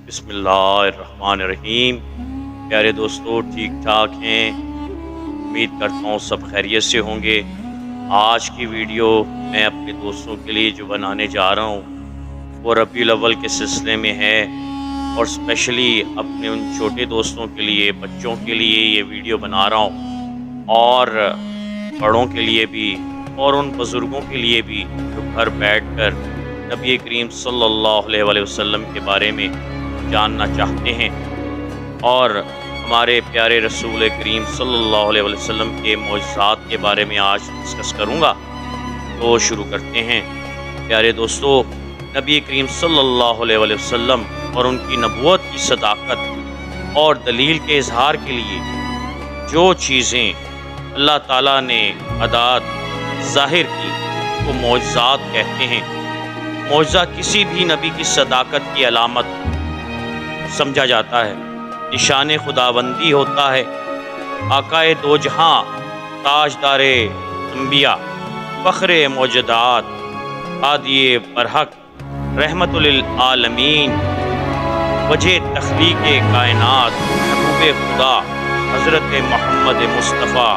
بسم اللہ الرحمن الرحیم۔ پیارے دوستو، ٹھیک ٹھاک ہیں؟ امید کرتا ہوں سب خیریت سے ہوں گے۔ آج کی ویڈیو میں اپنے دوستوں کے لیے جو بنانے جا رہا ہوں وہ ربیع الاول کے سلسلے میں ہے، اور اسپیشلی اپنے ان چھوٹے دوستوں کے لیے، بچوں کے لیے یہ ویڈیو بنا رہا ہوں، اور بڑوں کے لیے بھی، اور ان بزرگوں کے لیے بھی جو گھر بیٹھ کر نبی کریم صلی اللہ علیہ وسلم کے بارے میں جاننا چاہتے ہیں، اور ہمارے پیارے رسول کریم صلی اللہ علیہ وسلم کے معجزات کے بارے میں آج ڈسکس کروں گا۔ تو شروع کرتے ہیں۔ پیارے دوستو، نبی کریم صلی اللہ علیہ وسلم اور ان کی نبوت کی صداقت اور دلیل کے اظہار کے لیے جو چیزیں اللہ تعالیٰ نے عطاء ظاہر کی وہ معجزات کہتے ہیں۔ معجزہ کسی بھی نبی کی صداقت کی علامت سمجھا جاتا ہے، نشان خداوندی ہوتا ہے۔ آقائے دو جہاں، تاجدار انبیاء، فخر موجودات، ہادی برحق، رحمت للعالمین، وجہ تخلیق کائنات، محبوب خدا حضرت محمد مصطفیٰ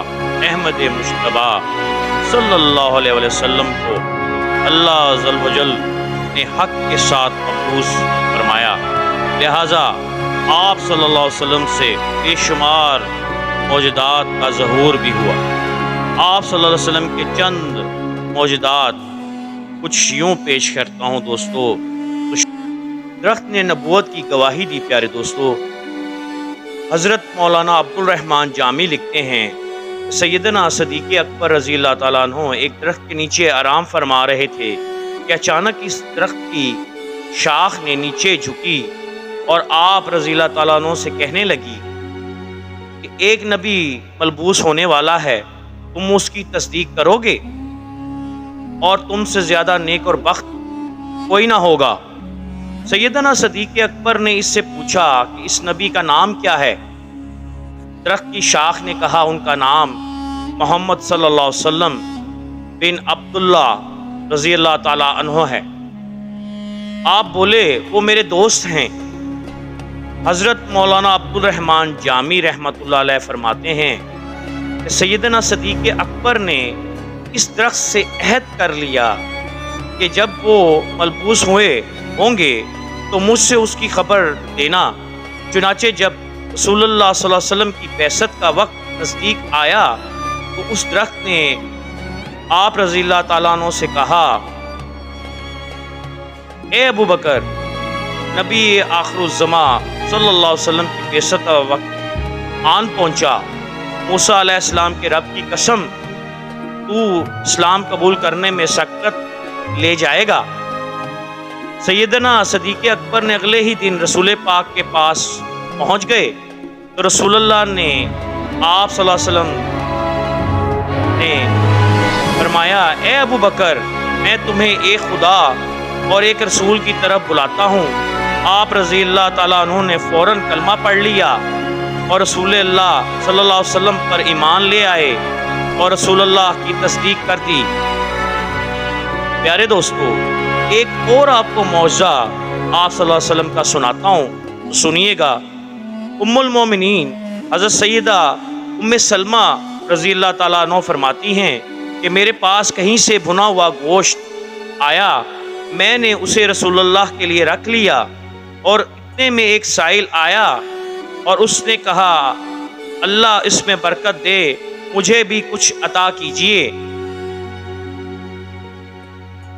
احمد مجتبی صلی اللہ علیہ وسلم کو اللہ عز و جل نے حق کے ساتھ مبعوث فرمایا، لہٰذا آپ صلی اللہ علیہ وسلم سے بے شمار معجزات کا ظہور بھی ہوا۔ آپ صلی اللہ علیہ وسلم کے چند معجزات کچھ یوں پیش کرتا ہوں دوستو۔ درخت نے نبوت کی گواہی دی۔ پیارے دوستو، حضرت مولانا عبدالرحمن جامی لکھتے ہیں، سیدنا صدیق اکبر رضی اللہ تعالیٰ عنہ ایک درخت کے نیچے آرام فرما رہے تھے کہ اچانک اس درخت کی شاخ نے نیچے جھکی اور آپ رضی اللہ تعالیٰ عنہ سے کہنے لگی کہ ایک نبی ملبوس ہونے والا ہے، تم اس کی تصدیق کرو گے، اور تم سے زیادہ نیک اور بخت کوئی نہ ہوگا۔ سیدنا صدیق اکبر نے اس سے پوچھا کہ اس نبی کا نام کیا ہے؟ درخت کی شاخ نے کہا، ان کا نام محمد صلی اللہ علیہ وسلم بن عبداللہ رضی اللہ تعالیٰ عنہ ہے۔ آپ بولے، وہ میرے دوست ہیں۔ حضرت مولانا عبدالرحمن جامی رحمۃ اللہ علیہ فرماتے ہیں کہ سیدنا صدیق اکبر نے اس درخت سے عہد کر لیا کہ جب وہ ملبوس ہوئے ہوں گے تو مجھ سے اس کی خبر دینا۔ چنانچہ جب رسول اللہ صلی اللہ علیہ وسلم کی بعثت کا وقت نزدیک آیا تو اس درخت نے آپ رضی اللہ تعالیٰ عنہ سے کہا، اے ابو بکر، نبی آخر الزمان صلی اللہ علیہ وسلم کی بعثت کا وقت آن پہنچا۔ موسیٰ علیہ السلام کے رب کی قسم، تو اسلام قبول کرنے میں سبقت لے جائے گا۔ سیدنا صدیق اکبر نے اگلے ہی دن رسول پاک کے پاس پہنچ گئے تو رسول اللہ نے آپ صلی اللہ علیہ وسلم نے فرمایا، اے ابو بکر، میں تمہیں ایک خدا اور ایک رسول کی طرف بلاتا ہوں۔ آپ رضی اللہ تعالیٰ عنہ نے فوراً کلمہ پڑھ لیا اور رسول اللہ صلی اللہ علیہ وسلم پر ایمان لے آئے اور رسول اللہ کی تصدیق کر دی۔ پیارے دوستو، ایک اور آپ کو معجزہ آپ صلی اللہ علیہ وسلم کا سناتا ہوں، سنیے گا۔ ام المومنین حضرت سیدہ ام سلمہ رضی اللہ تعالیٰ عنہ فرماتی ہیں کہ میرے پاس کہیں سے بھنا ہوا گوشت آیا، میں نے اسے رسول اللہ کے لیے رکھ لیا، اور اتنے میں ایک سائل آیا اور اس نے کہا، اللہ اس میں برکت دے، مجھے بھی کچھ عطا کیجیے۔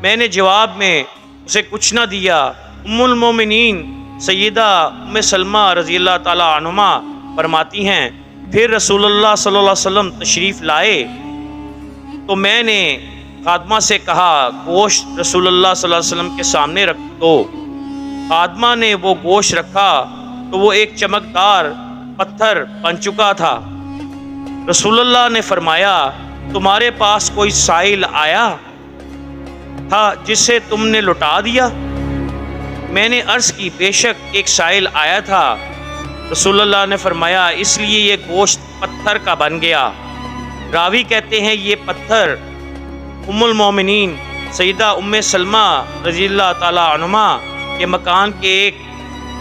میں نے جواب میں اسے کچھ نہ دیا۔ ام المومنین سیدہ ام سلمہ رضی اللہ تعالیٰ عنہما فرماتی ہیں، پھر رسول اللہ صلی اللہ علیہ وسلم تشریف لائے تو میں نے خادمہ سے کہا، گوشت رسول اللہ صلی اللہ علیہ وسلم کے سامنے رکھ دو۔ خادمہ نے وہ گوشت رکھا تو وہ ایک چمکدار پتھر بن چکا تھا۔ رسول اللہ نے فرمایا، تمہارے پاس کوئی سائل آیا تھا جسے تم نے لٹا دیا؟ میں نے عرض کی، بے شک ایک سائل آیا تھا۔ رسول اللہ نے فرمایا، اس لیے یہ گوشت پتھر کا بن گیا۔ راوی کہتے ہیں، یہ پتھر ام المومنین سیدہ ام سلمہ رضی اللہ تعالی عنہما کے مکان کے ایک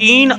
3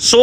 100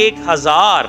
1000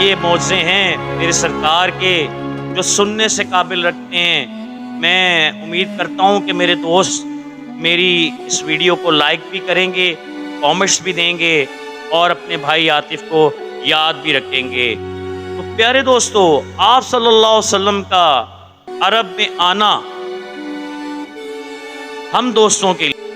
یہ معجزے ہیں میرے سرکار کے جو سننے سے قابل رکھتے ہیں۔ میں امید کرتا ہوں کہ میرے دوست میری اس ویڈیو کو لائک بھی کریں گے، کامنٹس بھی دیں گے اور اپنے بھائی عاطف کو یاد بھی رکھیں گے۔ تو پیارے دوستو، آپ صلی اللہ علیہ وسلم کا عرب میں آنا ہم دوستوں کے لیے